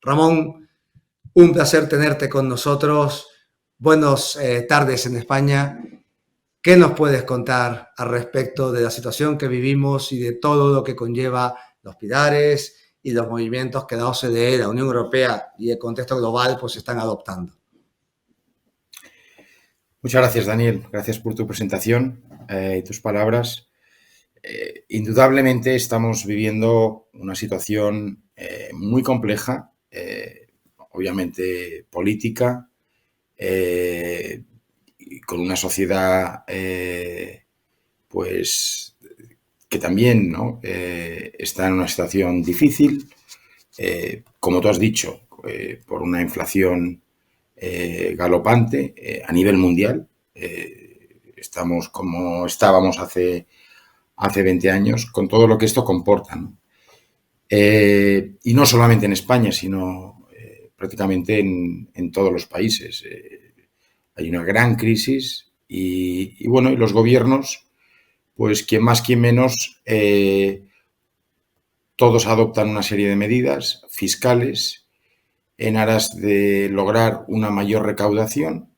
Ramón, un placer tenerte con nosotros. Buenas tardes en España. ¿Qué nos puedes contar al respecto de la situación que vivimos y de todo lo que conlleva los pilares y los movimientos que la OCDE, la Unión Europea y el contexto global pues están adoptando? Muchas gracias, Daniel. Gracias por tu presentación y tus palabras. Indudablemente estamos viviendo una situación muy compleja, obviamente política, y con una sociedad pues que también, ¿no? Está en una situación difícil, como tú has dicho, por una inflación galopante a nivel mundial. Estamos como estábamos hace 20 años, con todo lo que esto comporta, ¿no? Y no solamente en España, sino prácticamente en todos los países. Hay una gran crisis y bueno, y los gobiernos, pues quien más, quien menos, todos adoptan una serie de medidas fiscales en aras de lograr una mayor recaudación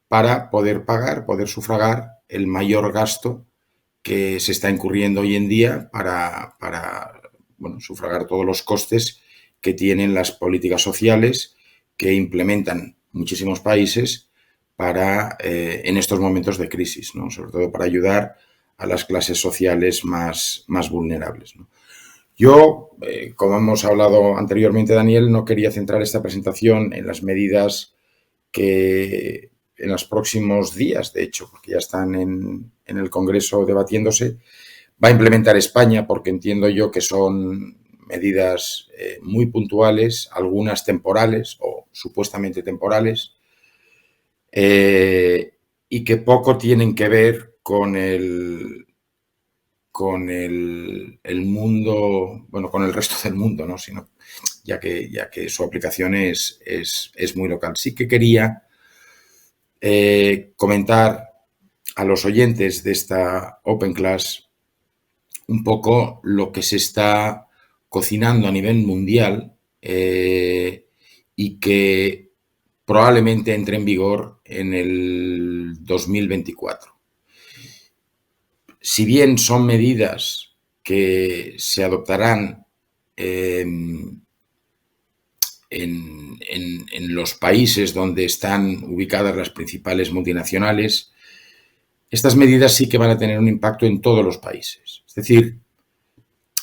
para poder pagar, poder sufragar el mayor gasto que se está incurriendo hoy en día para bueno, sufragar todos los costes que tienen las políticas sociales que implementan muchísimos países para en estos momentos de crisis, ¿no? Sobre todo para ayudar a las clases sociales más vulnerables, ¿no? Yo, como hemos hablado anteriormente, Daniel, no quería centrar esta presentación en las medidas que en los próximos días, de hecho, porque ya están en el Congreso debatiéndose, va a implementar España, porque entiendo yo que son medidas muy puntuales, algunas temporales o supuestamente temporales, y que poco tienen que ver con el mundo, bueno, con el resto del mundo, ¿no? Sino, ya que su aplicación es muy local. Sí que quería comentar a los oyentes de esta Open Class un poco lo que se está cocinando a nivel mundial y que probablemente entre en vigor en el 2024. Si bien son medidas que se adoptarán en los países donde están ubicadas las principales multinacionales, estas medidas sí que van a tener un impacto en todos los países. Es decir,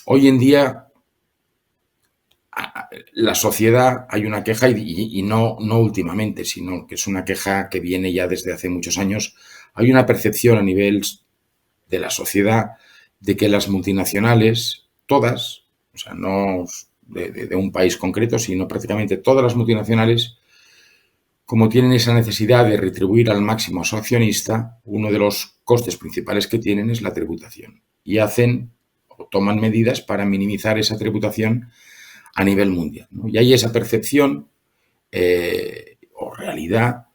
hoy en día la sociedad, hay una queja y no últimamente, sino que es una queja que viene ya desde hace muchos años. Hay una percepción a nivel de la sociedad de que las multinacionales, todas, o sea, no de un país concreto, sino prácticamente todas las multinacionales, como tienen esa necesidad de retribuir al máximo a su accionista, uno de los costes principales que tienen es la tributación. Y hacen o toman medidas para minimizar esa tributación a nivel mundial, ¿no? Y hay esa percepción o realidad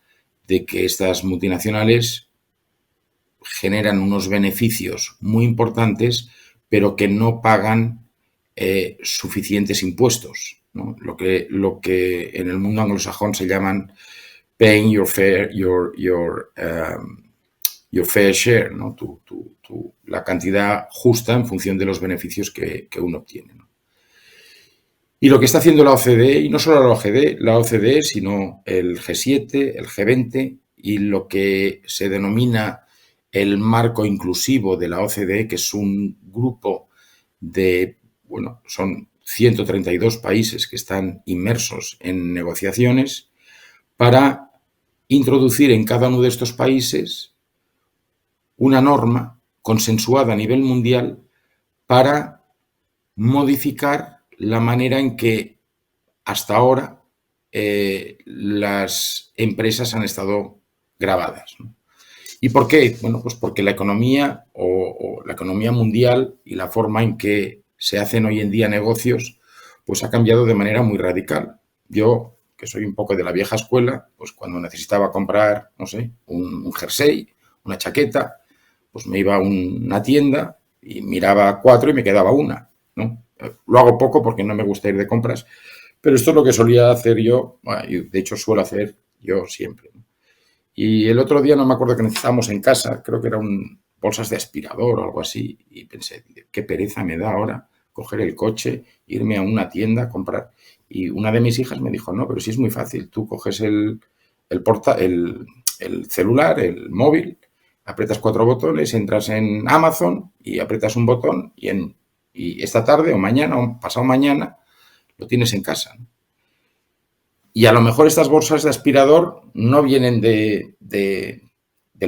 de que estas multinacionales generan unos beneficios muy importantes, pero que no pagan suficientes impuestos, ¿no? Lo que en el mundo anglosajón se llaman paying your fair share, ¿no? La cantidad justa en función de los beneficios que uno obtiene, ¿no? Y lo que está haciendo la OCDE, y no solo la OCDE, sino el G7, el G20 y lo que se denomina el marco inclusivo de la OCDE, que es un grupo de, bueno, son 132 países que están inmersos en negociaciones para introducir en cada uno de estos países una norma consensuada a nivel mundial para modificar la manera en que hasta ahora las empresas han estado gravadas, ¿no? ¿Y por qué? Bueno, pues porque la economía o la economía mundial y la forma en que se hacen hoy en día negocios, pues ha cambiado de manera muy radical. Yo, que soy un poco de la vieja escuela, pues cuando necesitaba comprar, no sé, un jersey, una chaqueta, pues me iba a una tienda y miraba 4 y me quedaba una, ¿no? Lo hago poco porque no me gusta ir de compras, Pero esto es lo que solía hacer yo, bueno, y de hecho suelo hacer yo siempre, ¿no? Y el otro día no me acuerdo que necesitábamos en casa, creo que eran bolsas de aspirador o algo así, y pensé, qué pereza me da ahora coger el coche, irme a una tienda, comprar. Y una de mis hijas me dijo, no, pero sí es muy fácil, tú coges el celular, el móvil, aprietas 4 botones, entras en Amazon y aprietas un botón y esta tarde o mañana o pasado mañana lo tienes en casa, ¿no? Y a lo mejor estas bolsas de aspirador no vienen del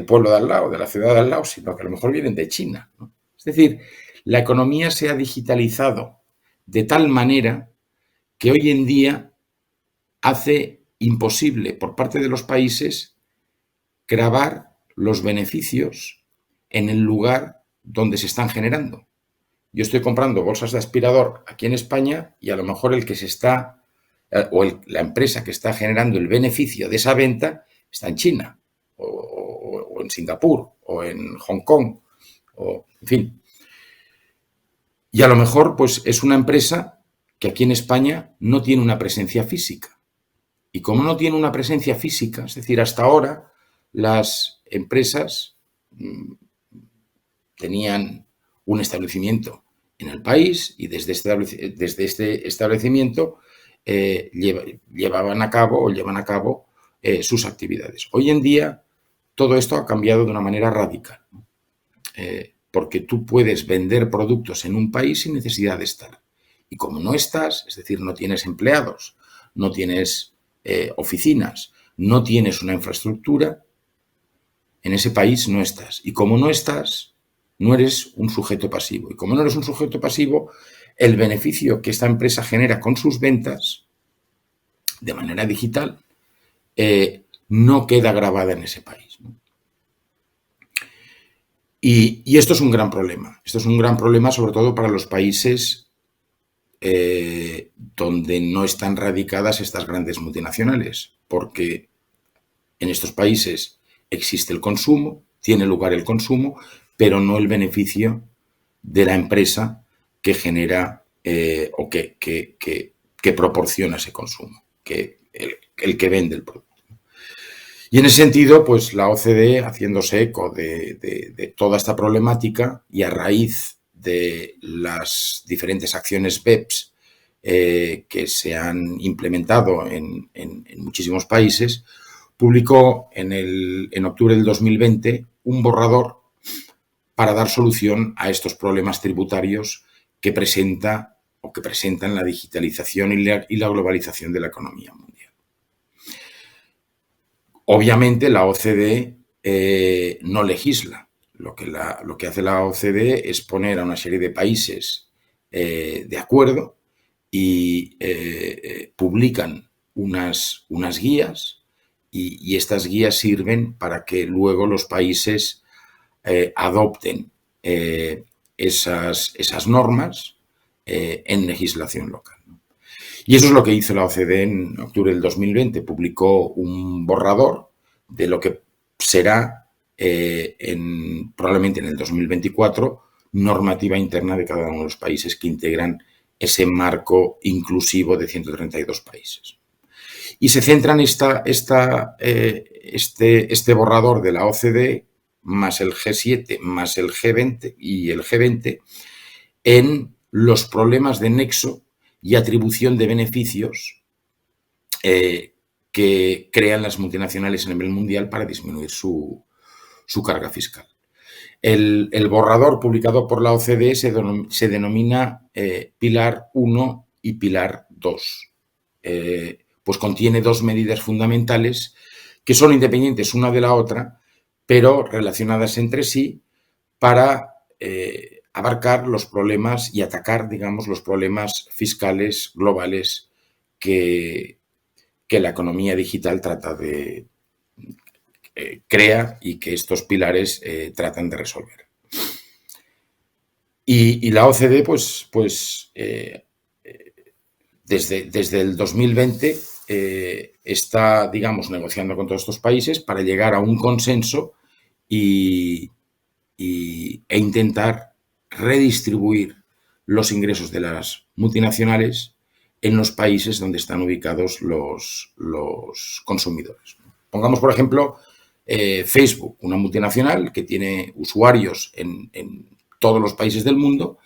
pueblo de al lado, de la ciudad de al lado, sino que a lo mejor vienen de China, ¿no? Es decir, la economía se ha digitalizado de tal manera que hoy en día hace imposible por parte de los países gravar los beneficios en el lugar donde se están generando. Yo estoy comprando bolsas de aspirador aquí en España y a lo mejor el que se está la empresa que está generando el beneficio de esa venta está en China o en Singapur o en Hong Kong o en fin. Y a lo mejor pues es una empresa que aquí en España no tiene una presencia física. Y como no tiene una presencia física, es decir, hasta ahora las empresas tenían un establecimiento en el país y desde este establecimiento llevan a cabo sus actividades. Hoy en día todo esto ha cambiado de una manera radical, porque tú puedes vender productos en un país sin necesidad de estar. Y como no estás, es decir, no tienes empleados, no tienes oficinas, no tienes una infraestructura, en ese país no estás. Y como no estás, no eres un sujeto pasivo. Y como no eres un sujeto pasivo, el beneficio que esta empresa genera con sus ventas de manera digital no queda grabada en ese país, ¿no? Y esto es un gran problema. Esto es un gran problema sobre todo para los países donde no están radicadas estas grandes multinacionales, porque en estos países existe el consumo, tiene lugar el consumo, pero no el beneficio de la empresa que genera o que proporciona ese consumo, que el que vende el producto. Y en ese sentido, pues la OCDE, haciéndose eco de toda esta problemática y a raíz de las diferentes acciones BEPS que se han implementado en muchísimos países, publicó en octubre del 2020 un borrador para dar solución a estos problemas tributarios que presentan la digitalización y la globalización de la economía mundial. Obviamente la OCDE no legisla. Lo que hace la OCDE es poner a una serie de países de acuerdo y publican unas guías y estas guías sirven para que luego los países adopten esas normas en legislación local. Y eso es lo que hizo la OCDE en octubre del 2020. Publicó un borrador de lo que será probablemente en el 2024 normativa interna de cada uno de los países que integran ese marco inclusivo de 132 países. Y se centra en este borrador de la OCDE más el G7 más el G20 y el G20 en los problemas de nexo y atribución de beneficios que crean las multinacionales a nivel mundial para disminuir su carga fiscal. El borrador publicado por la OCDE se denomina Pilar 1 y Pilar 2. Pues contiene 2 medidas fundamentales que son independientes una de la otra, pero relacionadas entre sí para abarcar los problemas y atacar, digamos, los problemas fiscales globales que la economía digital trata de crea y que estos pilares tratan de resolver. Y la OCDE, pues desde el 2020 está, digamos, negociando con todos estos países para llegar a un consenso e intentar redistribuir los ingresos de las multinacionales en los países donde están ubicados los consumidores. Pongamos, por ejemplo, Facebook, una multinacional que tiene usuarios en todos los países del mundo,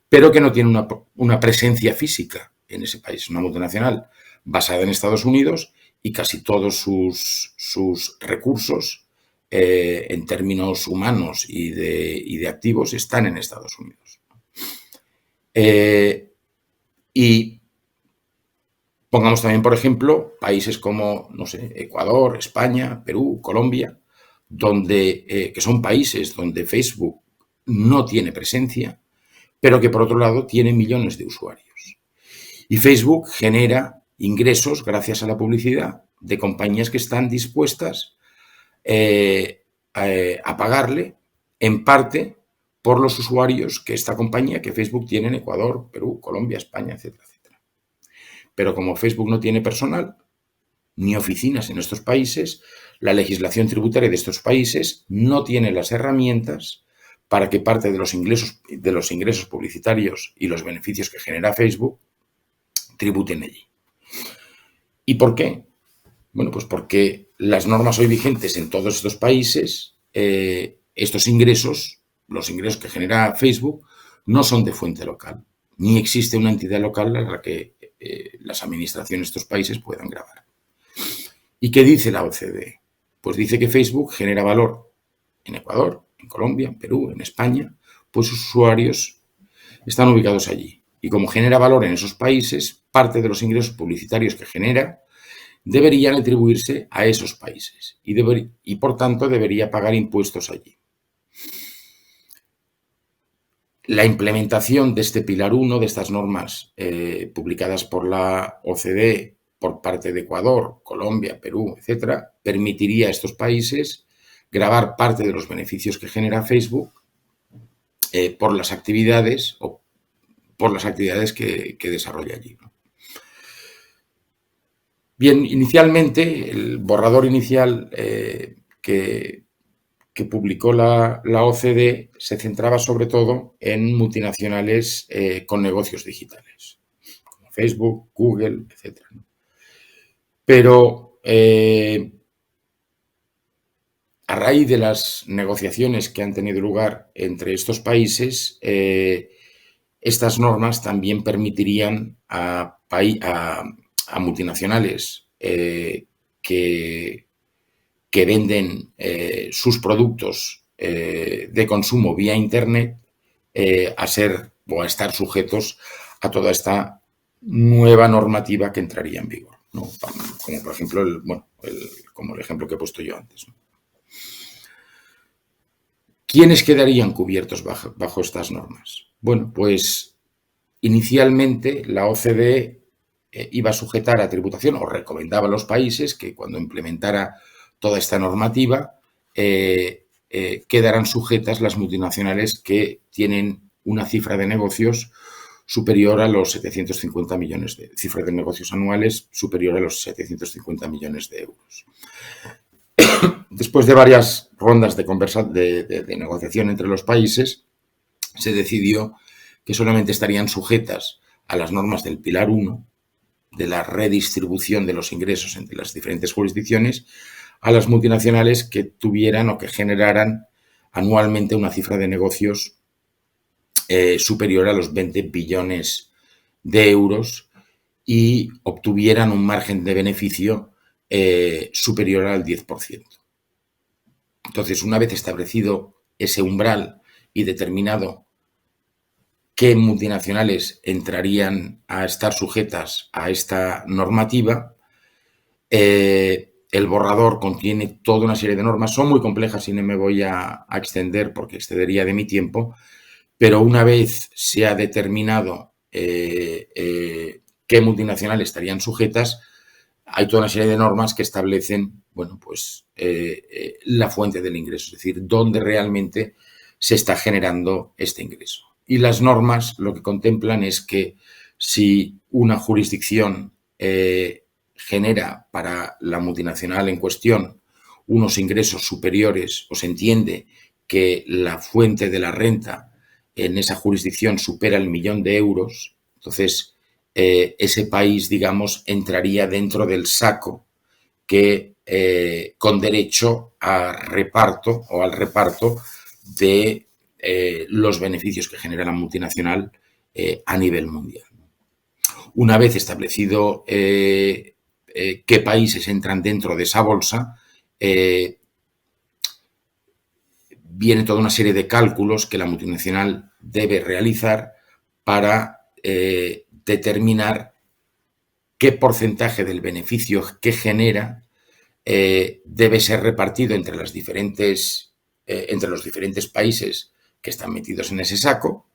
pero que no tiene una presencia física en ese país. Una multinacional basada en Estados Unidos y casi todos sus recursos en términos humanos y de activos están en Estados Unidos. Y pongamos también, por ejemplo, países como, no sé, Ecuador, España, Perú, Colombia, que son países donde Facebook no tiene presencia, pero que por otro lado tiene millones de usuarios. Y Facebook genera ingresos gracias a la publicidad de compañías que están dispuestas a pagarle en parte por los usuarios que esta compañía, que Facebook tiene en Ecuador, Perú, Colombia, España, etcétera, etcétera. Pero como Facebook no tiene personal ni oficinas en estos países, la legislación tributaria de estos países no tiene las herramientas para que parte de los ingresos publicitarios y los beneficios que genera Facebook tributen allí. ¿Y por qué? Bueno, pues porque las normas hoy vigentes en todos estos países, estos ingresos, los ingresos que genera Facebook, no son de fuente local, ni existe una entidad local a la que las administraciones de estos países puedan gravar. ¿Y qué dice la OCDE? Pues dice que Facebook genera valor en Ecuador, en Colombia, en Perú, en España, pues sus usuarios están ubicados allí. Y como genera valor en esos países, parte de los ingresos publicitarios que genera deberían atribuirse a esos países y por tanto debería pagar impuestos allí. La implementación de este pilar 1, de estas normas publicadas por la OCDE por parte de Ecuador, Colombia, Perú, etcétera, permitiría a estos países gravar parte de los beneficios que genera Facebook por las actividades que desarrolla allí, ¿no? Bien, inicialmente, el borrador inicial que publicó la OCDE se centraba sobre todo en multinacionales con negocios digitales, como Facebook, Google, etcétera, ¿no? Pero a raíz de las negociaciones que han tenido lugar entre estos países, estas normas también permitirían a multinacionales que venden sus productos de consumo vía Internet a estar sujetos a toda esta nueva normativa que entraría en vigor, ¿no? Como por ejemplo como el ejemplo que he puesto yo antes, ¿no? ¿Quiénes quedarían cubiertos bajo estas normas? Bueno, pues inicialmente la OCDE iba a sujetar a tributación o recomendaba a los países que cuando implementara toda esta normativa quedarán sujetas las multinacionales que tienen una cifra de negocios superior a los 750 millones cifra de negocios anuales superior a los 750 millones de euros. Después de varias rondas de negociación entre los países, se decidió que solamente estarían sujetas a las normas del Pilar 1, de la redistribución de los ingresos entre las diferentes jurisdicciones, a las multinacionales que tuvieran o que generaran anualmente una cifra de negocios superior a los 20 billones de euros y obtuvieran un margen de beneficio superior al 10%. Entonces, una vez establecido ese umbral y determinado qué multinacionales entrarían a estar sujetas a esta normativa, el borrador contiene toda una serie de normas. Son muy complejas y no me voy a extender porque excedería de mi tiempo, pero una vez se ha determinado qué multinacionales estarían sujetas, hay toda una serie de normas que establecen, bueno, pues la fuente del ingreso, es decir, dónde realmente se está generando este ingreso. Y las normas lo que contemplan es que si una jurisdicción genera para la multinacional en cuestión unos ingresos superiores o se entiende que la fuente de la renta en esa jurisdicción supera el 1.000.000 de euros, entonces ese país, digamos, entraría dentro del saco que con derecho a reparto o al reparto de los beneficios que genera la multinacional a nivel mundial. Una vez establecido qué países entran dentro de esa bolsa, viene toda una serie de cálculos que la multinacional debe realizar para determinar qué porcentaje del beneficio que genera debe ser repartido entre los diferentes países que están metidos en ese saco,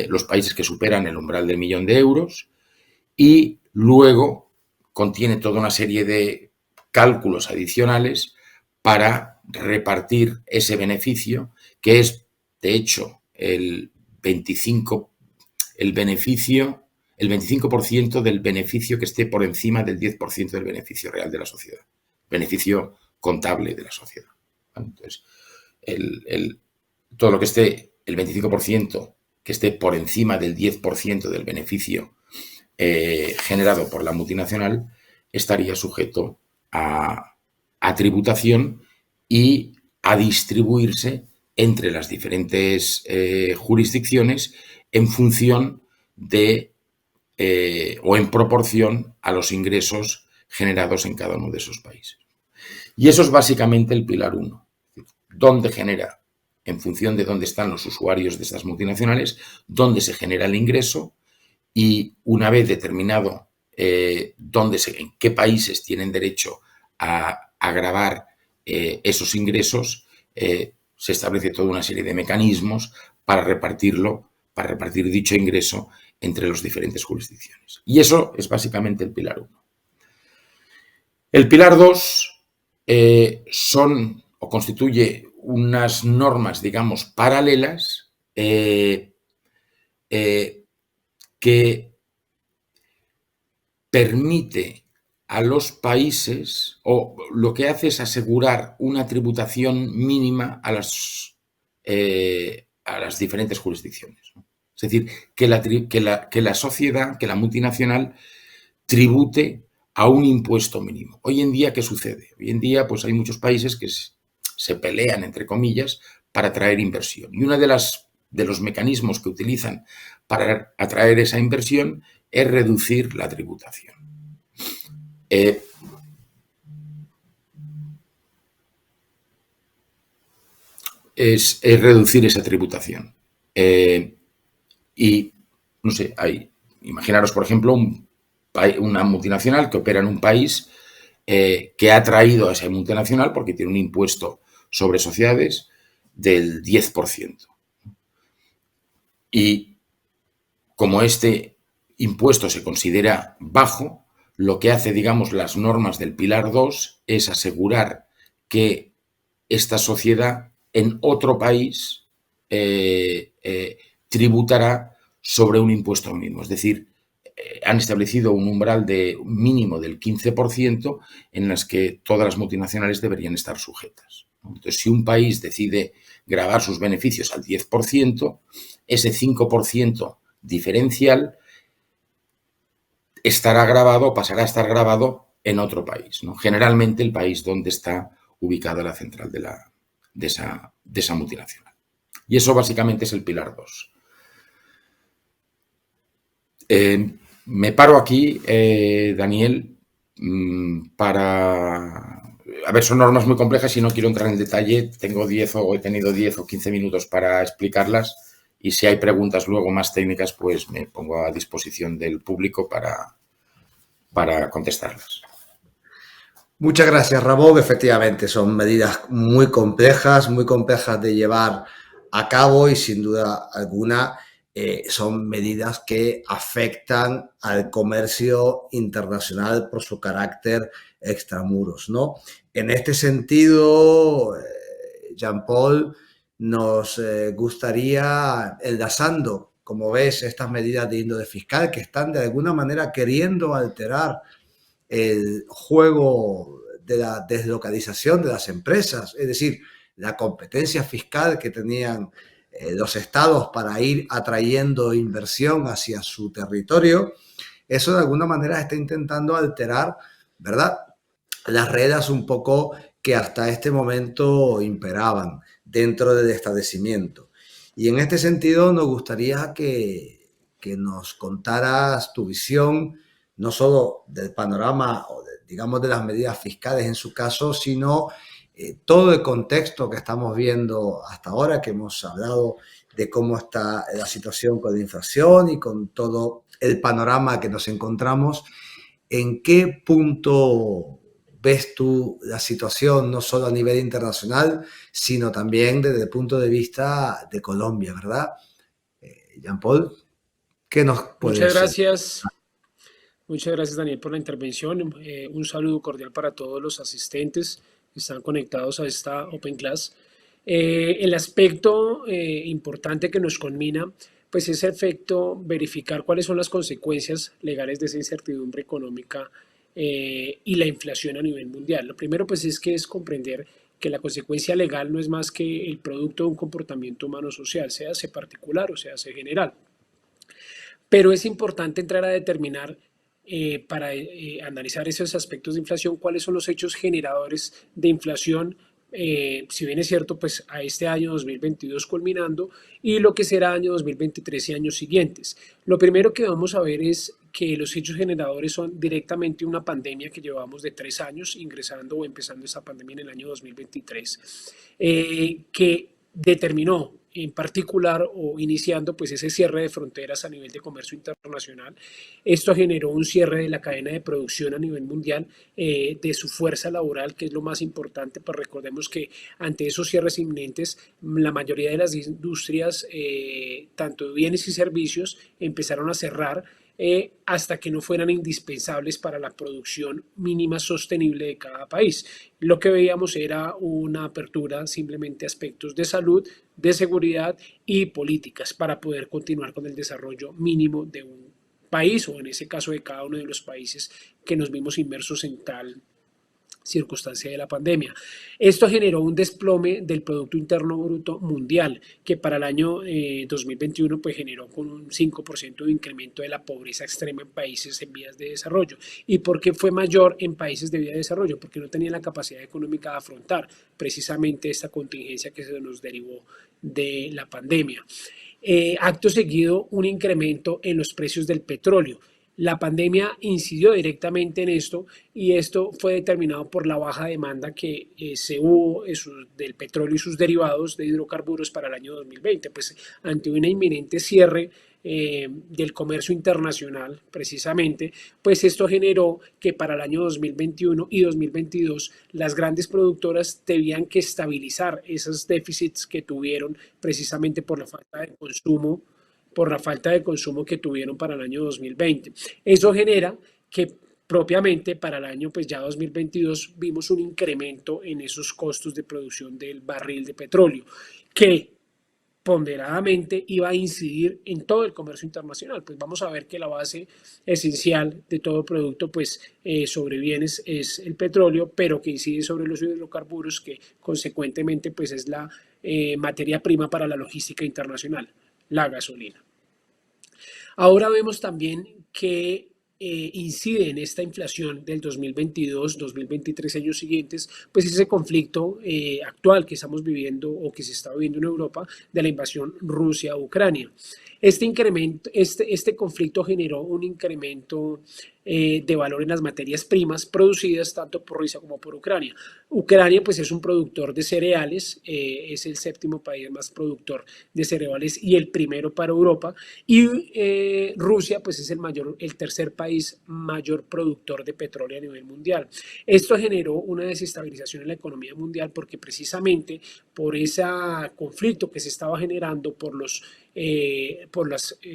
los países que superan el umbral del millón de euros, y luego contiene toda una serie de cálculos adicionales para repartir ese beneficio, que es, de hecho, el 25% del beneficio que esté por encima del 10% del beneficio real de la sociedad, beneficio contable de la sociedad. Entonces, todo lo que esté, el 25% que esté por encima del 10% del beneficio generado por la multinacional, estaría sujeto a tributación y a distribuirse entre las diferentes jurisdicciones en función de o en proporción a los ingresos generados en cada uno de esos países. Y eso es básicamente el pilar 1. ¿Dónde genera? En función de dónde están los usuarios de estas multinacionales, dónde se genera el ingreso, y una vez determinado en qué países tienen derecho a gravar esos ingresos, se establece toda una serie de mecanismos para repartir dicho ingreso entre las diferentes jurisdicciones. Y eso es básicamente el pilar 1. El pilar 2 constituye unas normas, digamos, paralelas que permite a los países, o lo que hace es asegurar una tributación mínima a las diferentes jurisdicciones, ¿no? Es decir, que la sociedad, que la multinacional tribute a un impuesto mínimo. Hoy en día, ¿qué sucede? Hoy en día, pues hay muchos países que se pelean, entre comillas, para atraer inversión. Y uno de los mecanismos que utilizan para atraer esa inversión es reducir la tributación. Es reducir esa tributación. Y, no sé, imaginaros, por ejemplo, una multinacional que opera en un país que ha atraído a esa multinacional porque tiene un impuesto sobre sociedades del 10%. Y como este impuesto se considera bajo, lo que hace, digamos, las normas del pilar 2 es asegurar que esta sociedad en otro país tributará sobre un impuesto mínimo. Es decir, han establecido un umbral mínimo del 15% en las que todas las multinacionales deberían estar sujetas. Entonces, si un país decide gravar sus beneficios al 10%, ese 5% diferencial pasará a estar grabado en otro país, ¿no? Generalmente el país donde está ubicada la central de esa multinacional. Y eso básicamente es el pilar 2. Me paro aquí, Daniel, A ver, son normas muy complejas y no quiero entrar en detalle. He tenido 10 o 15 minutos para explicarlas, y si hay preguntas luego más técnicas, pues me pongo a disposición del público para contestarlas. Muchas gracias, Ramón. Efectivamente, son medidas muy complejas de llevar a cabo, y sin duda alguna son medidas que afectan al comercio internacional por su carácter extramuros, ¿no? En este sentido, Jean-Paul, nos gustaría, enlazando, como ves, estas medidas de índole fiscal que están de alguna manera queriendo alterar el juego de la deslocalización de las empresas, es decir, la competencia fiscal que tenían los estados para ir atrayendo inversión hacia su territorio. eso de alguna manera está intentando alterar, ¿verdad?, las reglas un poco que hasta este momento imperaban dentro del establecimiento. Y en este sentido nos gustaría que nos contaras tu visión, no solo del panorama o digamos de las medidas fiscales en su caso, sino todo el contexto que estamos viendo hasta ahora, que hemos hablado de cómo está la situación con la inflación y con todo el panorama que nos encontramos. ¿En qué punto ves tú la situación, no solo a nivel internacional, sino también desde el punto de vista de Colombia, ¿verdad? Jean-Paul, ¿qué nos Muchas puedes gracias, muchas gracias Daniel por la intervención. Un saludo cordial para todos los asistentes que están conectados a esta Open Class. El aspecto importante que nos conmina, pues es efecto verificar cuáles son las consecuencias legales de esa incertidumbre económica y la inflación a nivel mundial. Lo primero, pues es que es comprender que la consecuencia legal no es más que el producto de un comportamiento humano social, sea particular o sea general. Pero es importante entrar a determinar para analizar esos aspectos de inflación, cuáles son los hechos generadores de inflación, si bien es cierto, pues a este año 2022 culminando y lo que será año 2023 y años siguientes. Lo primero que vamos a ver es que los hechos generadores son directamente una pandemia que llevamos de 3 años ingresando o empezando esta pandemia en el año 2023, que determinó en particular o iniciando pues ese cierre de fronteras a nivel de comercio internacional. Esto generó un cierre de la cadena de producción a nivel mundial, de su fuerza laboral, que es lo más importante. Pues recordemos que ante esos cierres inminentes, la mayoría de las industrias, tanto de bienes y servicios, empezaron a cerrar hasta que no fueran indispensables para la producción mínima sostenible de cada país. Lo que veíamos era una apertura simplemente a aspectos de salud, de seguridad y políticas para poder continuar con el desarrollo mínimo de un país o en ese caso de cada uno de los países que nos vimos inmersos en tal circunstancia de la pandemia. Esto generó un desplome del Producto Interno Bruto mundial, que para el año 2021 pues generó con un 5% de incremento de la pobreza extrema en países en vías de desarrollo. ¿Y por qué fue mayor en países de vías de desarrollo? Porque no tenían la capacidad económica de afrontar precisamente esta contingencia que se nos derivó de la pandemia. Acto seguido, un incremento en los precios del petróleo. La pandemia incidió directamente en esto y esto fue determinado por la baja demanda que se hubo del petróleo y sus derivados de hidrocarburos para el año 2020. Pues ante un inminente cierre del comercio internacional, precisamente, pues esto generó que para el año 2021 y 2022 las grandes productoras tenían que estabilizar esos déficits que tuvieron precisamente por la falta de consumo que tuvieron para el año 2020. Eso genera que propiamente para el año pues ya 2022 vimos un incremento en esos costos de producción del barril de petróleo que ponderadamente iba a incidir en todo el comercio internacional. Pues vamos a ver que la base esencial de todo producto pues sobre bienes es el petróleo, pero que incide sobre los hidrocarburos, que consecuentemente pues es la materia prima para la logística internacional, la gasolina. Ahora vemos también que incide en esta inflación del 2022, 2023, años siguientes, pues ese conflicto actual que estamos viviendo o que se está viviendo en Europa de la invasión Rusia a Ucrania. Este conflicto generó un incremento de valor en las materias primas producidas tanto por Rusia como por Ucrania. Ucrania pues es un productor de cereales, es el séptimo país más productor de cereales y el primero para Europa, y Rusia pues es el tercer país mayor productor de petróleo a nivel mundial. Esto generó una desestabilización en la economía mundial porque precisamente por ese conflicto que se estaba generando por los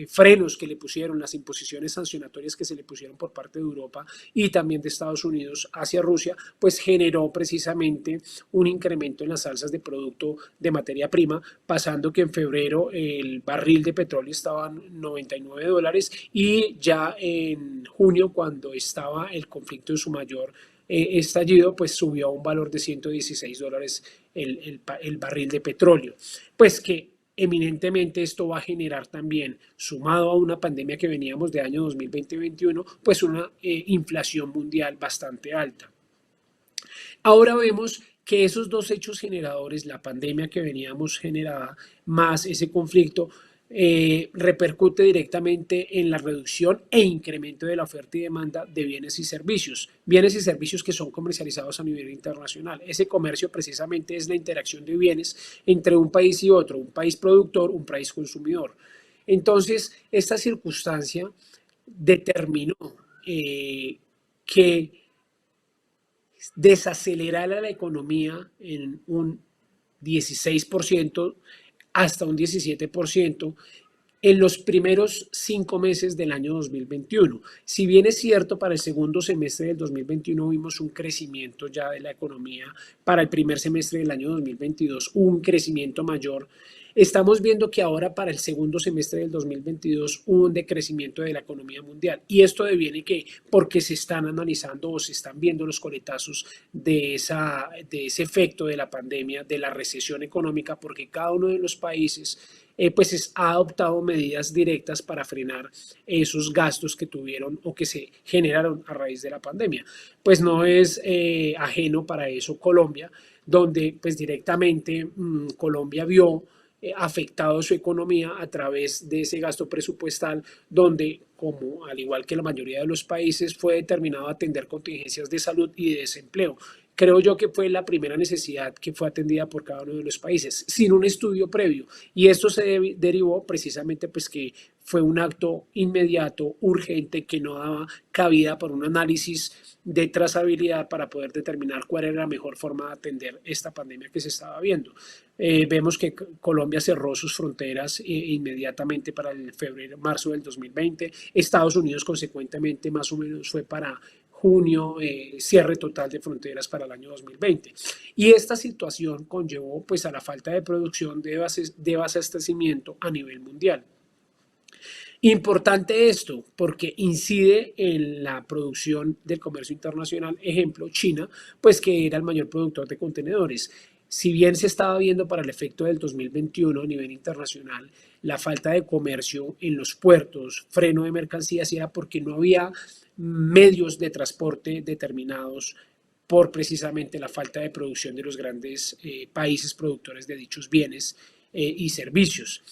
frenos que le pusieron, las imposiciones sancionatorias que se le pusieron por parte de Europa y también de Estados Unidos hacia Rusia, pues generó precisamente un incremento en las alzas de producto de materia prima, pasando que en febrero el barril de petróleo estaba en $99 y ya en junio, cuando estaba el conflicto en su mayor estallido, pues subió a un valor de $116 el barril de petróleo. Pues que eminentemente esto va a generar también, sumado a una pandemia que veníamos de año 2020-2021, pues una inflación mundial bastante alta. Ahora vemos que esos dos hechos generadores, la pandemia que veníamos generada, más ese conflicto, repercute directamente en la reducción e incremento de la oferta y demanda de bienes y servicios que son comercializados a nivel internacional. Ese comercio precisamente es la interacción de bienes entre un país y otro, un país productor, un país consumidor. Entonces, esta circunstancia determinó que desacelerara la economía en un 16% hasta un 17% en los primeros 5 meses del año 2021. Si bien es cierto, para el segundo semestre del 2021 vimos un crecimiento ya de la economía, para el primer semestre del año 2022 un crecimiento mayor. Estamos viendo que ahora para el segundo semestre del 2022 hubo un decrecimiento de la economía mundial y esto deviene que porque se están analizando o se están viendo los coletazos de ese efecto de la pandemia, de la recesión económica, porque cada uno de los países pues ha adoptado medidas directas para frenar esos gastos que tuvieron o que se generaron a raíz de la pandemia. Pues no es ajeno para eso Colombia, donde pues directamente Colombia vio afectado su economía a través de ese gasto presupuestal, donde, como al igual que la mayoría de los países, fue determinado a atender contingencias de salud y de desempleo. Creo yo que fue la primera necesidad que fue atendida por cada uno de los países, sin un estudio previo. Y esto se derivó precisamente pues que fue un acto inmediato, urgente, que no daba cabida para un análisis de trazabilidad para poder determinar cuál era la mejor forma de atender esta pandemia que se estaba viendo. Vemos que Colombia cerró sus fronteras inmediatamente para el marzo del 2020. Estados Unidos, consecuentemente, más o menos fue para junio, cierre total de fronteras para el año 2020. Y esta situación conllevó pues a la falta de producción de abastecimiento a nivel mundial. Importante esto porque incide en la producción del comercio internacional, ejemplo, China, pues que era el mayor productor de contenedores. Si bien se estaba viendo para el efecto del 2021 a nivel internacional la falta de comercio en los puertos, freno de mercancías, era porque no había medios de transporte determinados por precisamente la falta de producción de los grandes países productores de dichos bienes y servicios.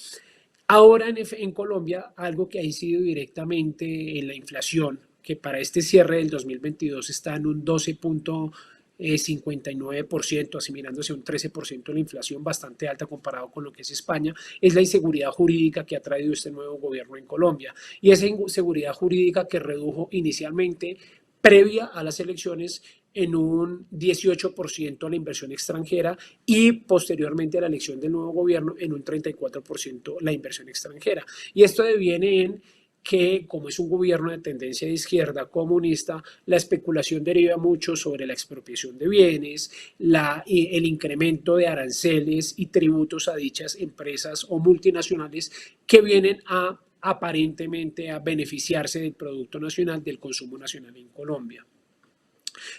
Ahora en Colombia, algo que ha incidido directamente en la inflación, que para este cierre del 2022 está en un 12,59%, asimilándose a un 13% de la inflación, bastante alta comparado con lo que es España, es la inseguridad jurídica que ha traído este nuevo gobierno en Colombia. Y esa inseguridad jurídica que redujo inicialmente, previa a las elecciones, en un 18% a la inversión extranjera y posteriormente a la elección del nuevo gobierno en un 34% la inversión extranjera. Y esto deviene en que, como es un gobierno de tendencia de izquierda comunista, la especulación deriva mucho sobre la expropiación de bienes, el incremento de aranceles y tributos a dichas empresas o multinacionales que vienen a aparentemente a beneficiarse del Producto Nacional, del consumo nacional en Colombia.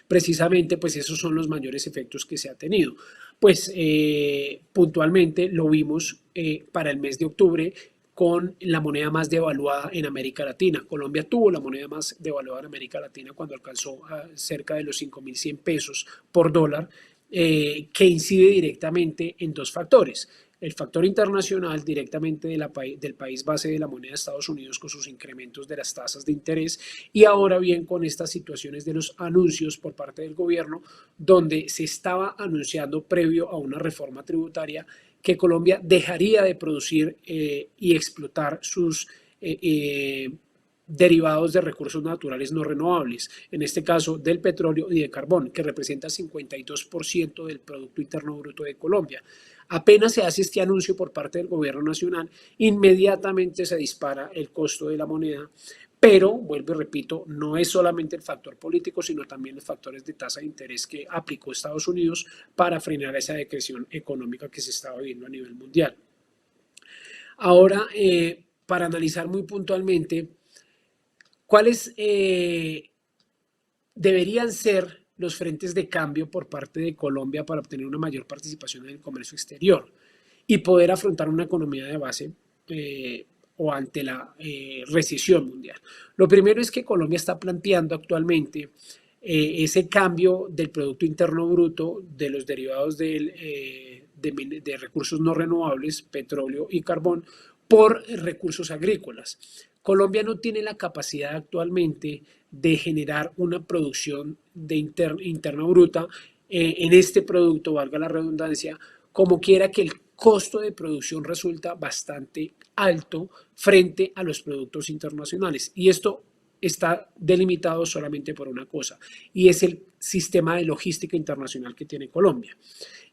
Precisamente pues esos son los mayores efectos que se ha tenido. Pues puntualmente lo vimos para el mes de octubre con la moneda más devaluada en América Latina. Colombia tuvo la moneda más devaluada en América Latina cuando alcanzó cerca de los 5.100 pesos por dólar, que incide directamente en dos factores. El factor internacional directamente del país base de la moneda de Estados Unidos con sus incrementos de las tasas de interés y ahora bien con estas situaciones de los anuncios por parte del gobierno donde se estaba anunciando previo a una reforma tributaria que Colombia dejaría de producir y explotar sus derivados de recursos naturales no renovables, en este caso del petróleo y de carbón, que representa el 52% del Producto Interno Bruto de Colombia. Apenas se hace este anuncio por parte del gobierno nacional, inmediatamente se dispara el costo de la moneda, pero, vuelvo y repito, no es solamente el factor político, sino también los factores de tasa de interés que aplicó Estados Unidos para frenar esa decreción económica que se estaba viendo a nivel mundial. Ahora, para analizar muy puntualmente, ¿cuáles deberían ser los frentes de cambio por parte de Colombia para obtener una mayor participación en el comercio exterior? y poder afrontar una economía de base o ante la recesión mundial. Lo primero es que Colombia está planteando actualmente ese cambio del Producto Interno Bruto de los derivados de recursos no renovables, petróleo y carbón, por recursos agrícolas. Colombia no tiene la capacidad actualmente de generar una producción de interna bruta en este producto, valga la redundancia, como quiera que el costo de producción resulta bastante alto frente a los productos internacionales. Y esto está delimitado solamente por una cosa, y es el sistema de logística internacional que tiene Colombia.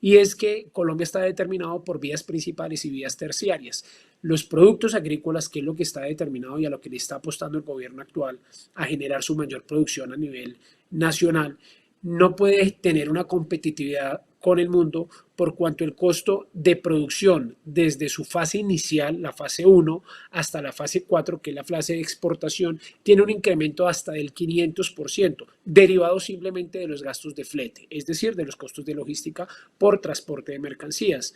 Y es que Colombia está determinado por vías principales y vías terciarias. Los productos agrícolas, que es lo que está determinado y a lo que le está apostando el gobierno actual a generar su mayor producción a nivel nacional, no puede tener una competitividad con el mundo por cuanto el costo de producción desde su fase inicial, la fase 1, hasta la fase 4, que es la fase de exportación, tiene un incremento hasta del 500%, derivado simplemente de los gastos de flete, es decir, de los costos de logística por transporte de mercancías.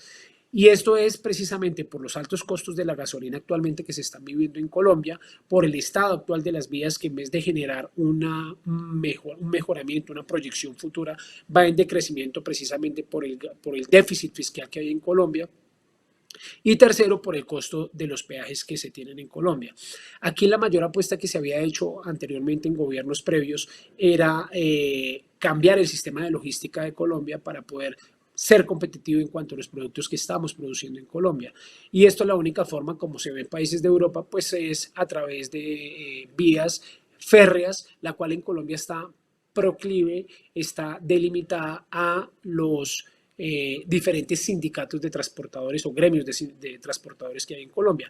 Y esto es precisamente por los altos costos de la gasolina actualmente que se están viviendo en Colombia, por el estado actual de las vías que en vez de generar un mejoramiento, una proyección futura, va en decrecimiento precisamente por el déficit fiscal que hay en Colombia. Y tercero, por el costo de los peajes que se tienen en Colombia. Aquí la mayor apuesta que se había hecho anteriormente en gobiernos previos era cambiar el sistema de logística de Colombia para poder ser competitivo en cuanto a los productos que estamos produciendo en Colombia. Y esto la única forma, como se ve en países de Europa, pues es a través de vías férreas, la cual en Colombia está proclive, está delimitada a los diferentes sindicatos de transportadores o gremios de transportadores que hay en Colombia.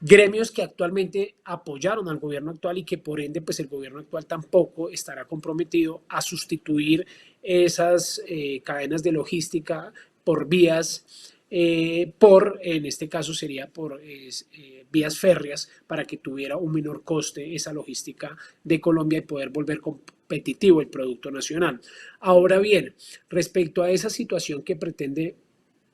Gremios que actualmente apoyaron al gobierno actual y que por ende pues el gobierno actual tampoco estará comprometido a sustituir esas cadenas de logística por vías, en este caso sería por vías férreas para que tuviera un menor coste esa logística de Colombia y poder volver competitivo el producto nacional. Ahora bien, respecto a esa situación que pretende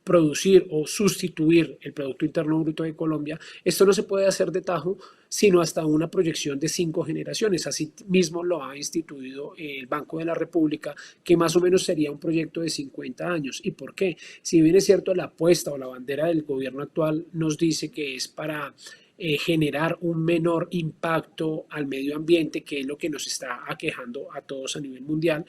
producir o sustituir el Producto Interno Bruto de Colombia, esto no se puede hacer de tajo, sino hasta una proyección de 5 generaciones. Así mismo lo ha instituido el Banco de la República, que más o menos sería un proyecto de 50 años. ¿Y por qué? Si bien es cierto, la apuesta o la bandera del gobierno actual nos dice que es para generar un menor impacto al medio ambiente, que es lo que nos está aquejando a todos a nivel mundial,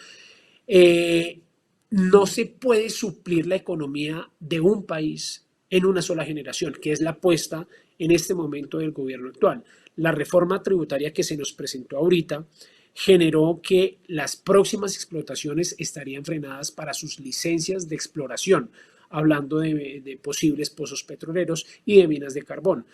no se puede suplir la economía de un país en una sola generación, que es la apuesta en este momento del gobierno actual. La reforma tributaria que se nos presentó ahorita generó que las próximas explotaciones estarían frenadas para sus licencias de exploración, hablando de posibles pozos petroleros y de minas de carbón.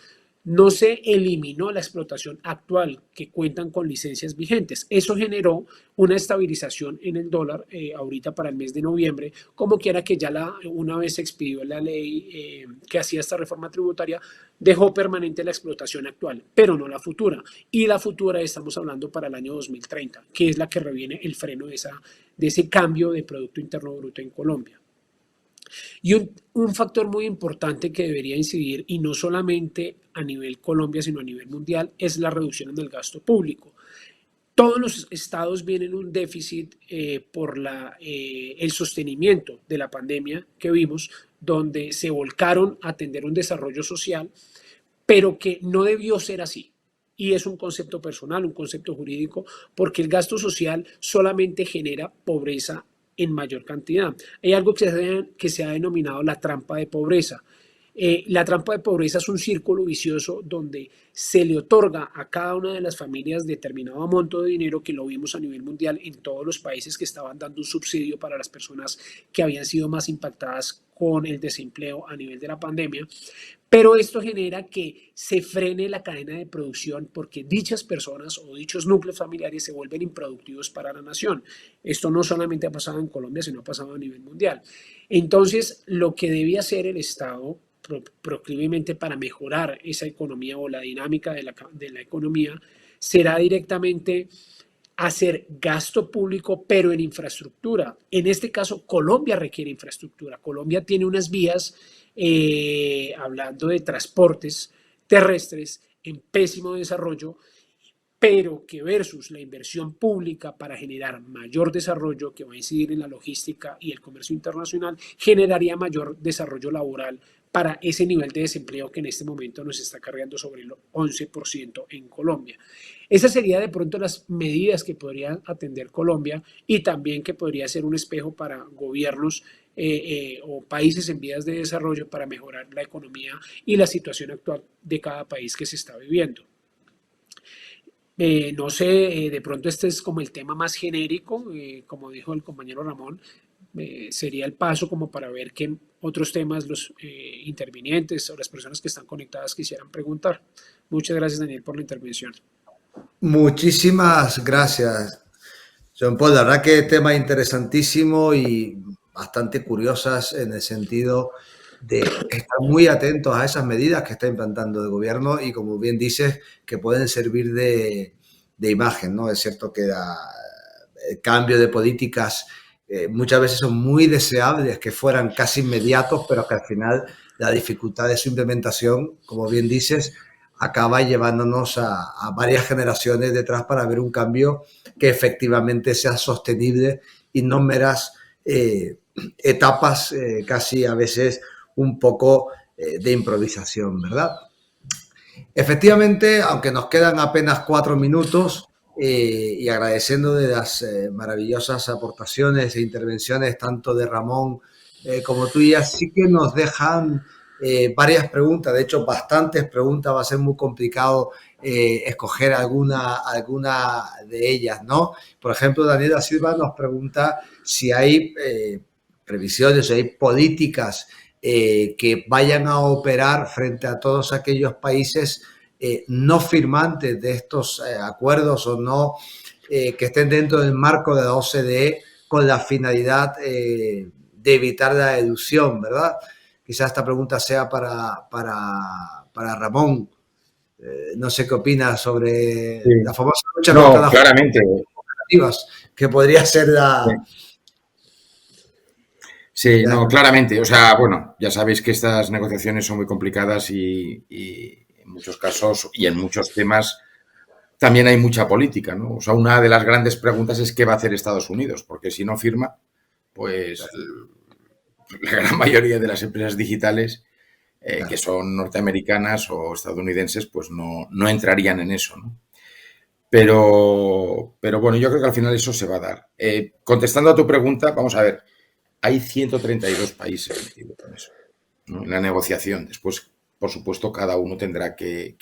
No se eliminó la explotación actual que cuentan con licencias vigentes. Eso generó una estabilización en el dólar ahorita para el mes de noviembre, como quiera que ya una vez se expidió la ley que hacía esta reforma tributaria, dejó permanente la explotación actual, pero no la futura. Y la futura estamos hablando para el año 2030, que es la que reviene el freno de ese cambio de Producto Interno Bruto en Colombia. Y un factor muy importante que debería incidir, y no solamente a nivel Colombia, sino a nivel mundial, es la reducción en el gasto público. Todos los estados vienen un déficit por el sostenimiento de la pandemia que vimos, donde se volcaron a atender un desarrollo social, pero que no debió ser así. Y es un concepto personal, un concepto jurídico, porque el gasto social solamente genera pobreza en mayor cantidad. Hay algo que se ha denominado la trampa de pobreza. La trampa de pobreza es un círculo vicioso donde se le otorga a cada una de las familias determinado monto de dinero, que lo vimos a nivel mundial en todos los países que estaban dando un subsidio para las personas que habían sido más impactadas con el desempleo a nivel de la pandemia. Pero esto genera que se frene la cadena de producción porque dichas personas o dichos núcleos familiares se vuelven improductivos para la nación. Esto no solamente ha pasado en Colombia, sino ha pasado a nivel mundial. Entonces, lo que debe hacer el Estado proclivemente para mejorar esa economía o la dinámica de la economía será directamente hacer gasto público, pero en infraestructura. En este caso, Colombia requiere infraestructura. Colombia tiene unas vías hablando de transportes terrestres en pésimo desarrollo, pero que versus la inversión pública para generar mayor desarrollo que va a incidir en la logística y el comercio internacional, generaría mayor desarrollo laboral para ese nivel de desempleo que en este momento nos está cargando sobre el 11% en Colombia. Esas serían de pronto las medidas que podría atender Colombia y también que podría ser un espejo para gobiernos o países en vías de desarrollo para mejorar la economía y la situación actual de cada país que se está viviendo. No sé, de pronto este es como el tema más genérico, como dijo el compañero Ramón, sería el paso como para ver qué otros temas los intervinientes o las personas que están conectadas quisieran preguntar. Muchas gracias, Daniel, por la intervención. Muchísimas gracias, John Paul. La verdad que tema interesantísimo y bastante curiosas en el sentido de estar muy atentos a esas medidas que está implantando el gobierno y, como bien dices, que pueden servir de imagen, ¿no? Es cierto que el cambio de políticas muchas veces son muy deseables que fueran casi inmediatos, pero que al final la dificultad de su implementación, como bien dices, acaba llevándonos a varias generaciones detrás para ver un cambio que efectivamente sea sostenible y no meras etapas casi a veces un poco de improvisación, ¿verdad? Efectivamente, aunque nos quedan apenas 4 minutos y agradeciendo de las maravillosas aportaciones e intervenciones tanto de Ramón como tuyas, sí que nos dejan varias preguntas, de hecho bastantes preguntas, va a ser muy complicado escoger alguna de ellas, ¿no? Por ejemplo, Daniela Silva nos pregunta si hay previsiones, si hay políticas que vayan a operar frente a todos aquellos países no firmantes de estos acuerdos o no que estén dentro del marco de la OCDE con la finalidad de evitar la deducción, ¿verdad? Quizás esta pregunta sea para Ramón. No sé qué opinas sobre Sí. la famosa lucha contra No, las claramente. cooperativas, que podría ser Sí, la no, claramente. O sea, bueno, ya sabéis que estas negociaciones son muy complicadas y en muchos casos y en muchos temas también hay mucha política, ¿no? O sea, una de las grandes preguntas es qué va a hacer Estados Unidos, porque si no firma, pues la gran mayoría de las empresas digitales que son norteamericanas o estadounidenses, pues no entrarían en eso, ¿no? Pero bueno, yo creo que al final eso se va a dar. Contestando a tu pregunta, vamos a ver, hay 132 países metidos en eso, ¿no? En la negociación. Después, por supuesto, cada uno tendrá que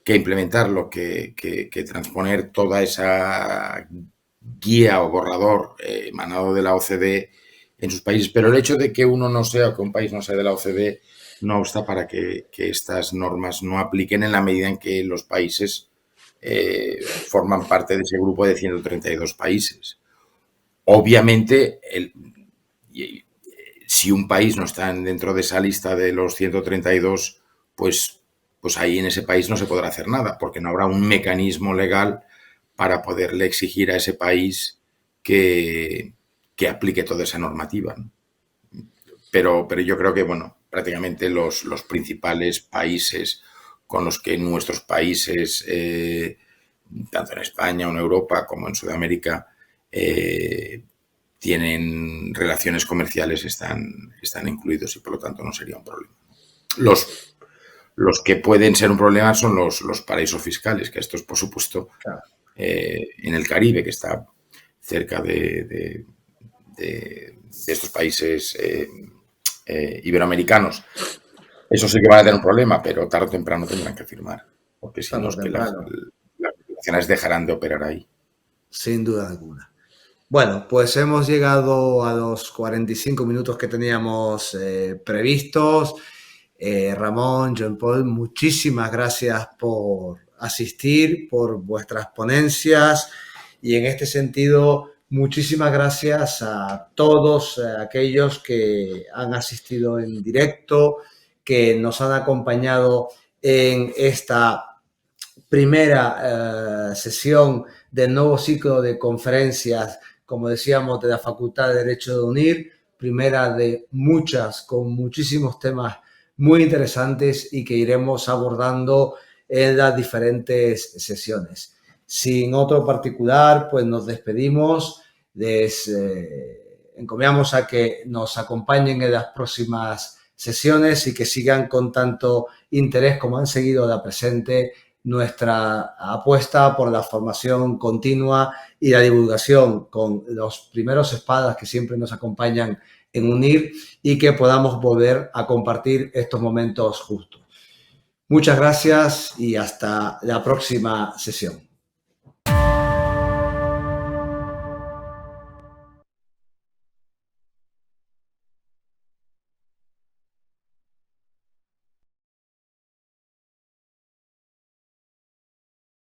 implementarlo, que transponer toda esa guía o borrador emanado de la OCDE en sus países. Pero el hecho de que uno no sea o que un país no sea de la OCDE no obsta para que estas normas no apliquen en la medida en que los países forman parte de ese grupo de 132 países. Obviamente, si un país no está dentro de esa lista de los 132, pues ahí en ese país no se podrá hacer nada, porque no habrá un mecanismo legal para poderle exigir a ese país que aplique toda esa normativa, ¿no? Pero yo creo que, bueno, prácticamente los principales países con los que nuestros países, tanto en España o en Europa como en Sudamérica, tienen relaciones comerciales, están incluidos y por lo tanto no sería un problema. Los que pueden ser un problema son los paraísos fiscales, que esto es, por supuesto, claro. En el Caribe, que está cerca de estos países iberoamericanos. Eso sí que van a tener un problema, pero tarde o temprano tendrán que firmar, porque si no es que las relaciones dejarán de operar ahí. Sin duda alguna. Bueno, pues hemos llegado a los 45 minutos que teníamos previstos. Ramón, John Paul, muchísimas gracias por asistir, por vuestras ponencias y en este sentido, muchísimas gracias a todos aquellos que han asistido en directo, que nos han acompañado en esta primera sesión del nuevo ciclo de conferencias, como decíamos, de la Facultad de Derecho de UNIR. primera de muchas, con muchísimos temas muy interesantes y que iremos abordando en las diferentes sesiones. Sin otro particular, pues nos despedimos, les encomiamos a que nos acompañen en las próximas sesiones y que sigan con tanto interés como han seguido de presente nuestra apuesta por la formación continua y la divulgación con los primeros espadas que siempre nos acompañan en UNIR y que podamos volver a compartir estos momentos justos. Muchas gracias y hasta la próxima sesión.